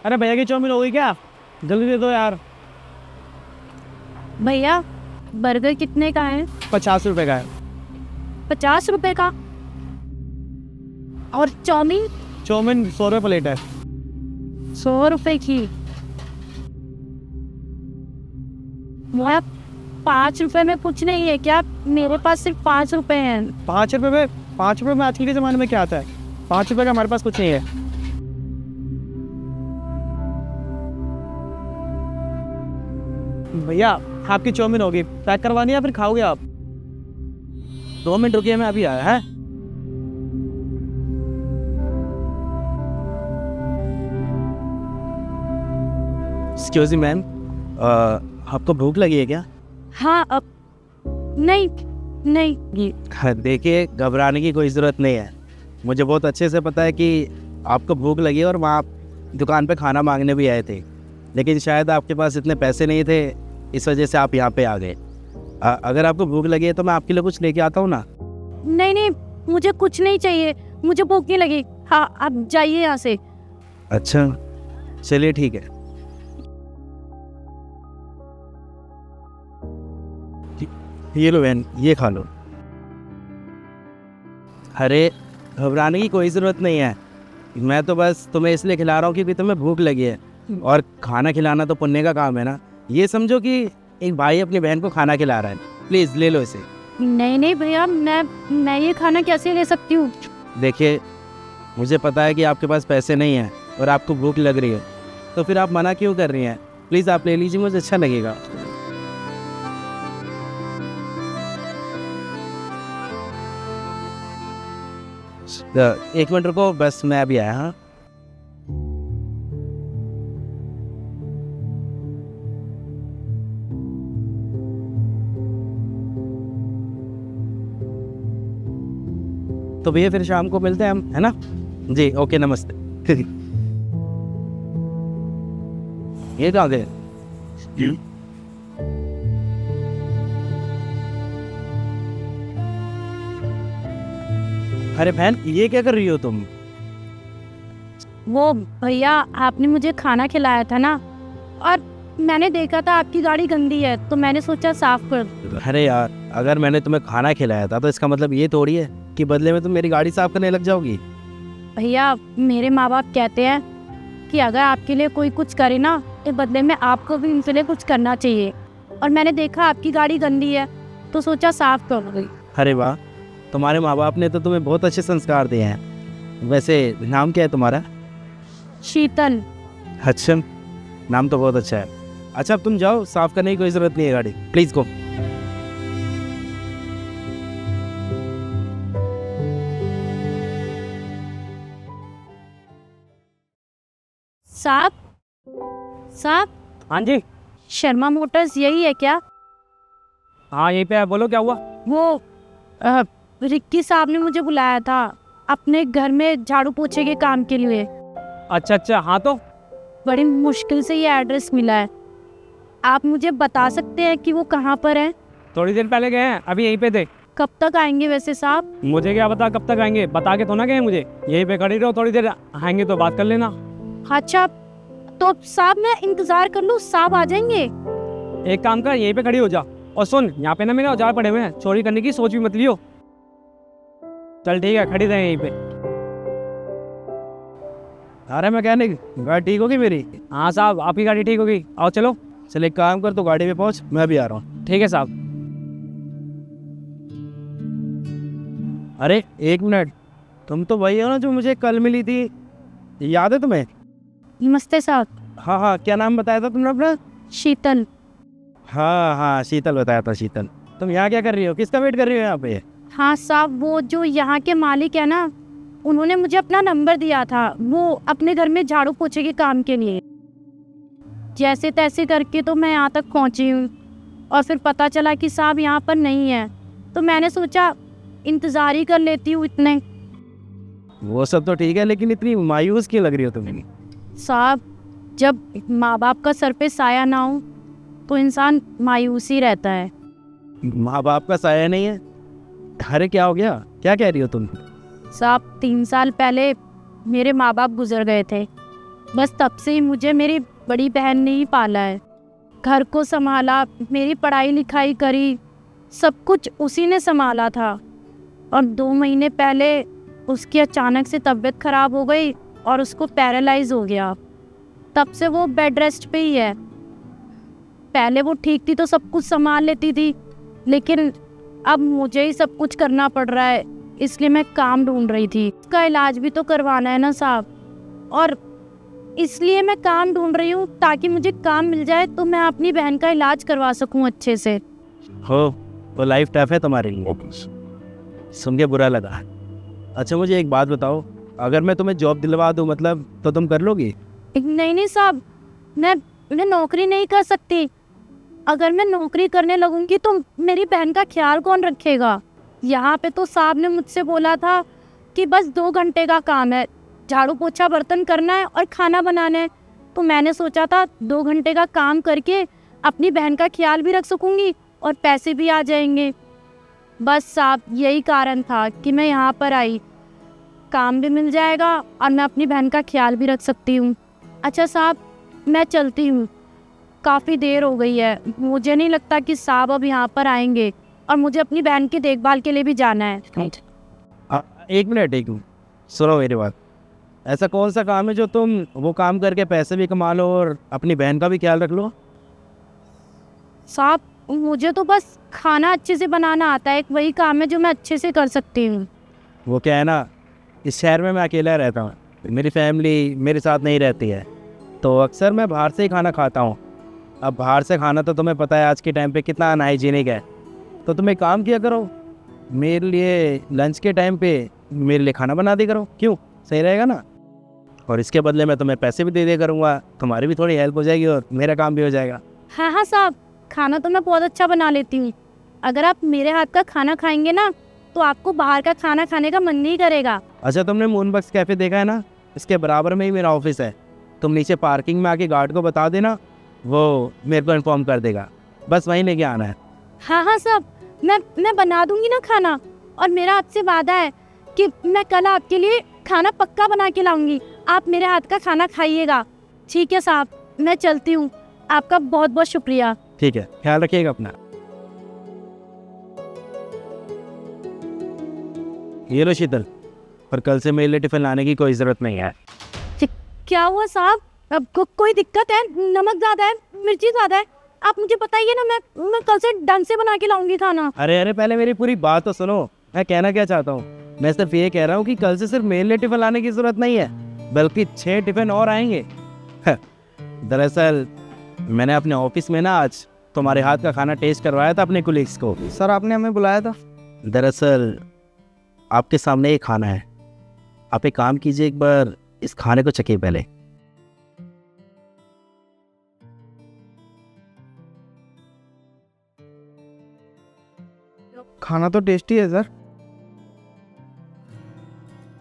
अरे भैया की चाउमीन हो गई क्या? जल्दी दे दो यार। भैया बर्गर कितने का है? 50 रुपए का है। 50 रुपए का? और चाउमीन? चाउमीन 100 रुपये प्लेट है। 100 रुपए की? भैया 5 रुपए में कुछ नहीं है क्या? मेरे पास सिर्फ 5 रुपए हैं। 5 रुपये में? 5 रुपये में आजकल के ज़माने में क्या आता है? 5 रुपये का हमारे पास कुछ नहीं है। भैया आपकी चाउमीन होगी, पैक करवानी है या फिर खाओगे आप? 2 मिनट रुकिए, मैं अभी आया है। एक्सक्यूज मी मैम, आपको भूख लगी है क्या? हाँ अब नहीं नहीं। देखिए, घबराने की कोई ज़रूरत नहीं है। मुझे बहुत अच्छे से पता है कि आपको भूख लगी है और वहाँ आप दुकान पे खाना मांगने भी आए थे, लेकिन शायद आपके पास इतने पैसे नहीं थे, इस वजह से आप यहाँ पे आ गए। अगर आपको भूख लगी है तो मैं आपके लिए कुछ लेके आता हूँ ना। नहीं नहीं, मुझे कुछ नहीं चाहिए, मुझे भूख नहीं लगी। हाँ आप जाइए यहाँ से। अच्छा चलिए ठीक है। ये लो बहन, ये खा लो। अरे घबराने की कोई ज़रूरत नहीं है, मैं तो बस तुम्हें इसलिए खिला रहा हूँ क्योंकि तुम्हें भूख लगी है, और खाना खिलाना तो पुण्य का काम है ना। ये समझो कि एक भाई अपनी बहन को खाना खिला रहा है। प्लीज़ ले लो इसे। नहीं नहीं भैया, मैं ये खाना कैसे ले सकती हूँ? देखिए, मुझे पता है कि आपके पास पैसे नहीं हैं और आपको भूख लग रही है, तो फिर आप मना क्यों कर रही हैं? प्लीज़ आप ले लीजिए, मुझे अच्छा लगेगा। एक मिनट रुको, बस मैं अभी आया। हाँ तो भैया फिर शाम को मिलते हैं हम, है ना जी? ओके नमस्ते। ये कहाँ गए? अरे बहन, ये क्या कर रही हो तुम? वो भैया आपने मुझे खाना खिलाया था ना, और मैंने देखा था आपकी गाड़ी गंदी है, तो मैंने सोचा साफ कर दूं। अरे यार, अगर मैंने तुम्हें खाना खिलाया था तो इसका मतलब ये थोड़ी है कि बदले में तुम मेरी गाड़ी साफ करने लग जाओगी। भैया मेरे माँ बाप कहते हैं कि अगर आपके लिए कोई कुछ करे ना, तो बदले में आपको भी उनके लिए कुछ करना चाहिए, और मैंने देखा आपकी गाड़ी गंदी है तो सोचा साफ कर दूं। अरे वाह, तुम्हारे माँ बाप ने तो तुम्हें बहुत अच्छे संस्कार दिए हैं। वैसे नाम क्या है तुम्हारा? शीतल। अच्छा, नाम तो बहुत अच्छा है। अच्छा अब तुम जाओ, साफ करने की कोई ज़रूरत नहीं है गाड़ी, प्लीज़ गो। साहब साहब, हाँ जी। शर्मा मोटर्स यही है क्या? हाँ यहीं पे है, बोलो क्या हुआ? वो रिक्की साहब ने मुझे बुलाया था अपने घर में झाड़ू पोछे के काम के लिए। अच्छा अच्छा, हाँ तो बड़ी मुश्किल से ये एड्रेस मिला है, आप मुझे बता सकते हैं कि वो कहाँ पर है? थोड़ी देर पहले गए हैं, अभी यहीं पे थे। कब तक आएंगे वैसे साहब? मुझे क्या पता कब तक आएंगे, बता के तो ना गए मुझे। यहीं पे खड़ी रहो, थोड़ी देर आएंगे तो बात कर लेना। अच्छा तो साहब मैं इंतजार कर लूँ, साहब आ जाएंगे? एक काम कर, यहीं पे खड़ी हो जा, और सुन यहाँ पे ना मेरे औजार पड़े हुए हैं, चोरी करने की सोच भी मत लियो। चल ठीक है, खड़ी रहे यहीं पे। अरे मैकेनिक, गाड़ी ठीक होगी मेरी? हाँ साहब, आपकी गाड़ी ठीक होगी, आओ चलो। चल एक काम कर, तो गाड़ी पे पहुँच, मैं भी आ रहा हूँ। ठीक है साहब। अरे एक मिनट, तुम तो वही हो ना जो मुझे कल मिली थी, याद है तुम्हें? नमस्ते साहब। हाँ हाँ, क्या नाम बताया था तुमने अपना? शीतल। हाँ हाँ, शीतल बताया था। शीतल, तुम यहाँ क्या कर रही हो? किसका वेट कर रही हो यहाँ पे? हाँ साहब, वो जो यहाँ के मालिक है ना, उन्होंने मुझे अपना नंबर दिया था, वो अपने घर में झाड़ू पोछे के काम के लिए। जैसे तैसे करके तो मैं यहाँ तक पहुँची हूँ, और फिर पता चला कि साहब यहाँ पर नहीं है, तो मैंने सोचा इंतज़ार ही कर लेती हूँ इतने। वो सब तो ठीक है, लेकिन इतनी मायूस क्यों लग रही हो तुम? साहब, जब माँ बाप का सर पे साया ना हो तो इंसान मायूस ही रहता है। माँ बाप का साया नहीं है? अरे क्या हो गया, क्या कह रही हो तुम? साहब 3 साल पहले मेरे माँ बाप गुजर गए थे, बस तब से ही मुझे मेरी बड़ी बहन ने ही पाला है। घर को संभाला, मेरी पढ़ाई लिखाई करी, सब कुछ उसी ने संभाला था। और 2 महीने पहले उसकी अचानक से तबीयत ख़राब हो गई और उसको पैरालाइज हो गया। तब से वो बेड रेस्ट पे ही है। पहले वो ठीक थी तो सब कुछ संभाल लेती थी, लेकिन अब मुझे ही सब कुछ करना पड़ रहा है, इसलिए मैं काम ढूंढ रही थी। उसका इलाज भी तो करवाना है ना साहब, और इसलिए मैं काम ढूंढ रही हूँ ताकि मुझे काम मिल जाए तो मैं अपनी बहन का इलाज करवा सकूँ अच्छे से। हो, वो लाइफ टफ है तुम्हारे लिए, सुन के बुरा लगा। अच्छा मुझे एक बात बताओ, अगर मैं तुम्हें जॉब दिलवा दूँ मतलब, तो तुम कर लोगी? नहीं साहब, मैं नौकरी नहीं कर सकती। अगर मैं नौकरी करने लगूंगी तो मेरी बहन का ख्याल कौन रखेगा? यहाँ पे तो साहब ने मुझसे बोला था कि बस 2 घंटे का काम है, झाड़ू पोछा बर्तन करना है और खाना बनाना है। तो मैंने सोचा था 2 घंटे का काम करके अपनी बहन का ख्याल भी रख सकूंगी और पैसे भी आ जाएंगे। बस साहब यही कारण था कि मैं यहाँ पर आई, काम भी मिल जाएगा और मैं अपनी बहन का ख्याल भी रख सकती हूँ। अच्छा साहब, मैं चलती हूँ, काफ़ी देर हो गई है। मुझे नहीं लगता कि साहब अब यहाँ पर आएंगे, और मुझे अपनी बहन की देखभाल के लिए भी जाना है। एक मिनट सुनो मेरी बात। ऐसा कौन सा काम है जो तुम वो काम करके पैसे भी कमा लो और अपनी बहन का भी ख्याल रख लो? साहब मुझे तो बस खाना अच्छे से बनाना आता है, एक वही काम है जो मैं अच्छे से कर सकती हूँ। वो क्या है ना, इस शहर में मैं अकेला रहता हूँ, मेरी फैमिली मेरे साथ नहीं रहती है, तो अक्सर मैं बाहर से ही खाना खाता हूँ। अब बाहर से खाना तो तुम्हें पता है आज के टाइम पे कितना अनहाइजीनिक है। तो तुम एक काम किया करो, मेरे लिए लंच के टाइम पे मेरे लिए खाना बना दिया करो, क्यों? सही रहेगा ना? और इसके बदले मैं तुम्हें पैसे भी दे दिया करूँगा, तुम्हारी भी थोड़ी हेल्प हो जाएगी और मेरा काम भी हो जाएगा। हाँ साहब, खाना तो मैं बहुत अच्छा बना लेती हूँ। अगर आप मेरे हाथ का खाना खाएंगे ना तो आपको बाहर का खाना खाने का मन नहीं करेगा। अच्छा तुमने मूनबक्स कैफ़े देखा है ना, इसके बराबर में ही मेरा ऑफिस है। तुम नीचे पार्किंग में आके गार्ड को बता देना, वो मेरे को इन्फॉर्म कर देगा, बस वहीं लेके आना है। हाँ साहब, मैं बना दूंगी ना खाना, और मेरा आपसे वादा है कि मैं कल आपके लिए खाना पक्का बना के लाऊंगी। आप मेरे हाथ का खाना खाइएगा। ठीक है साहब, मैं चलती हूँ। आपका बहुत बहुत शुक्रिया। ठीक है, ख्याल रखिएगा अपना। ये लो शीतल, पर कल से मेरे लिए टिफिन लाने की कोई ज़रूरत नहीं है। क्या हुआ साहब? अब कोई दिक्कत है? नमक ज़्यादा है, मिर्ची ज़्यादा है? आप मुझे बताइए ना, मैं कल से ढंग से बना के लाऊंगी खाना। अरे पहले मेरी पूरी बात तो सुनो, मैं कहना क्या चाहता हूँ। मैं सिर्फ ये कह रहा हूँ कि कल से सिर्फ मेरे लिए टिफिन लाने की ज़रूरत नहीं है, बल्कि 6 टिफिन और आएंगे। दरअसल मैंने अपने ऑफिस में ना आज तुम्हारे हाथ का खाना टेस्ट करवाया था अपने कोलीग्स को। सर आपने हमें बुलाया था? दरअसल आपके सामने ये खाना है, आप एक काम कीजिए, एक बार इस खाने को चखिए पहले। खाना तो टेस्टी है सर।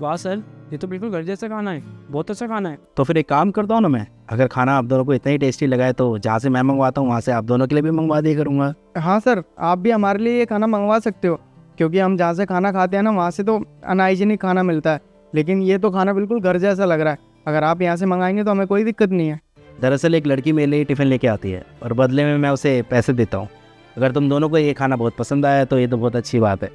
वाह सर, ये तो बिल्कुल घर जैसा खाना है, बहुत अच्छा खाना है। तो फिर एक काम करता हूँ ना, मैं अगर खाना आप दोनों को इतना ही टेस्टी लगा है तो जहाँ से मैं मंगवाता हूँ वहाँ से आप दोनों के लिए भी मंगवा दिया करूँगा। हाँ सर, आप भी हमारे लिए ये खाना मंगवा सकते हो, क्योंकि हम जहाँ से खाना खाते हैं ना वहाँ से तो अनहाइजीनिक खाना मिलता है, लेकिन ये तो खाना बिल्कुल घर जैसा लग रहा है। अगर आप यहाँ से मंगाएंगे तो हमें कोई दिक्कत नहीं है। दरअसल एक लड़की मेरे लिए टिफ़िन लेके आती है और बदले में मैं उसे पैसे देता हूँ। अगर तुम दोनों को ये खाना बहुत पसंद आया तो ये तो बहुत अच्छी बात है,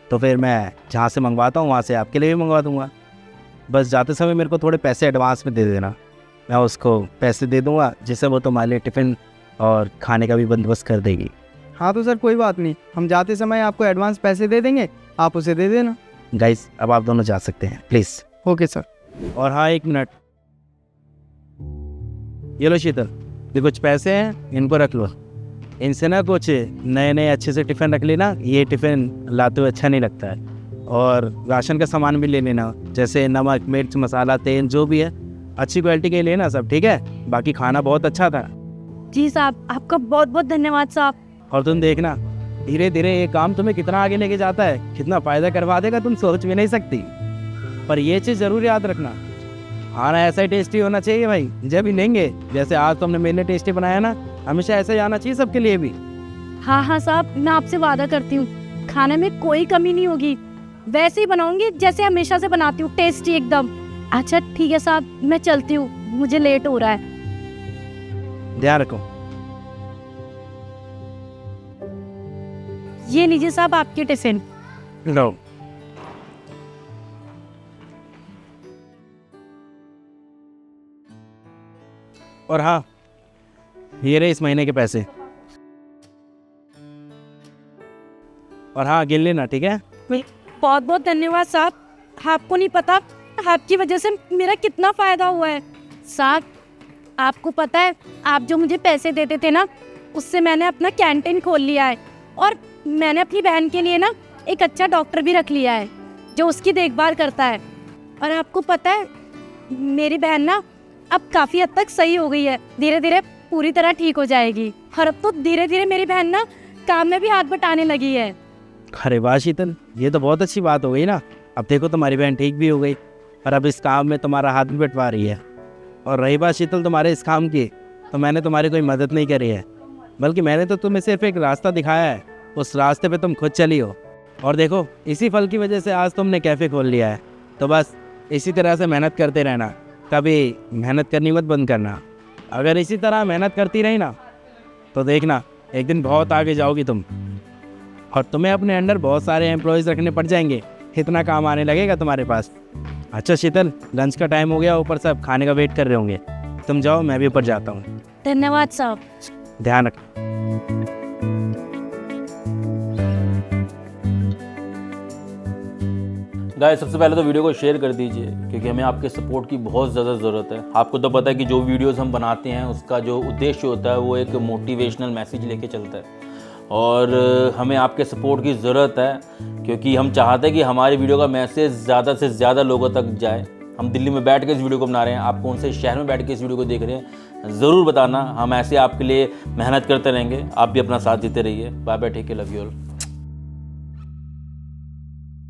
तो फिर मैं जहाँ से मंगवाता हूँ वहाँ से आपके लिए भी मंगवा दूँगा। बस जाते समय मेरे को थोड़े पैसे एडवांस में दे देना, मैं उसको पैसे दे दूँगा जिससे वो तुम्हारे लिए टिफ़िन और खाने का भी बंदोबस्त कर देगी। हाँ तो सर कोई बात नहीं, हम जाते समय आपको एडवांस पैसे दे देंगे, आप उसे दे देना। गाइस अब आप दोनों जा सकते हैं प्लीज़। Okay sir. और हाँ, एक मिनट, ये लो शीतल, ये कुछ पैसे हैं, इनको रख लो। इनसे ना कुछ नए नए अच्छे से टिफ़िन रख लेना, ये टिफ़िन लाते हुए अच्छा नहीं लगता है। और राशन का सामान भी ले लेना, जैसे नमक मिर्च मसाला तेल जो भी है अच्छी क्वालिटी के लेना सब, ठीक है? बाकी खाना बहुत अच्छा था। जी साहब, आपका बहुत बहुत धन्यवाद साहब। और तुम देखना धीरे धीरे ये काम तुम्हें कितना आगे लेके जाता है, कितना फ़ायदा करवा देगा तुम सोच भी नहीं सकती। पर ये चीज़ ज़रूर याद रखना, खाना ऐसा ही टेस्टी होना चाहिए भाई, जब ही लेंगे जैसे आज तुमने मेरे लिए टेस्टी बनाया ना, हमेशा ऐसा ही आना चाहिए सबके लिए भी। हाँ साहब, मैं आपसे वादा करती हूँ खाने में कोई कमी नहीं होगी, वैसे ही बनाऊंगी जैसे हमेशा से बनाती हूँ, टेस्टी एकदम। अच्छा ठीक है साहब, मैं चलती हूँ। मुझे लेट हो रहा है। ध्यान रखो। ये लीजिए साहब आपकी टिफिन। लो। और हाँ, ये रहे इस महीने के पैसे। और हाँ, गिन लेना, ठीक है? बहुत बहुत धन्यवाद साहब। आपको नहीं पता आपकी वजह से मेरा कितना फ़ायदा हुआ है। साहब आपको पता है, आप जो मुझे पैसे देते थे ना, उससे मैंने अपना कैंटीन खोल लिया है। और मैंने अपनी बहन के लिए ना एक अच्छा डॉक्टर भी रख लिया है जो उसकी देखभाल करता है। और आपको पता है, मेरी बहन ना अब काफ़ी हद तक सही हो गई है, धीरे धीरे पूरी तरह ठीक हो जाएगी। और अब तो धीरे धीरे मेरी बहन ना काम में भी हाथ बटाने लगी है। अरे वाह शीतल, ये तो बहुत अच्छी बात हो गई ना। अब देखो तुम्हारी बहन ठीक भी हो गई और अब इस काम में तुम्हारा हाथ भी बंटवा रही है। और रही बात शीतल तुम्हारे इस काम की, तो मैंने तुम्हारी कोई मदद नहीं करी है, बल्कि मैंने तो तुम्हें सिर्फ एक रास्ता दिखाया है। उस रास्ते पे तुम खुद चली हो। और देखो, इसी फल की वजह से आज तुमने कैफ़े खोल लिया है। तो बस इसी तरह से मेहनत करते रहना, कभी मेहनत करनी मत बंद करना। अगर इसी तरह मेहनत करती रही ना, तो देखना एक दिन बहुत आगे जाओगी तुम, और तुम्हें अपने अंडर बहुत सारे एम्प्लॉयज़ रखने पड़ जाएंगे। इतना काम आने लगेगा तुम्हारे पास। अच्छा शीतल, लंच का टाइम हो गया, ऊपर सब खाने का वेट कर रहे होंगे। तुम जाओ, मैं भी ऊपर जाता हूँ। धन्यवाद साहब। ध्यान रख। गाइस, सबसे पहले तो वीडियो को शेयर कर दीजिए, क्योंकि हमें आपके सपोर्ट की बहुत ज़्यादा ज़रूरत है। आपको तो पता है कि जो वीडियोस हम बनाते हैं उसका जो उद्देश्य होता है वो एक मोटिवेशनल मैसेज लेके चलता है, और हमें आपके सपोर्ट की ज़रूरत है, क्योंकि हम चाहते हैं कि हमारी वीडियो का मैसेज ज़्यादा से ज़्यादा लोगों तक जाए। हम दिल्ली में बैठ के इस वीडियो को बना रहे हैं, आप कौन से शहर में बैठ के इस वीडियो को देख रहे हैं, ज़रूर बताना। हम ऐसे आपके लिए मेहनत करते रहेंगे। आप भी अपना साथ देते रहिए। Bye bye, take care, love you all.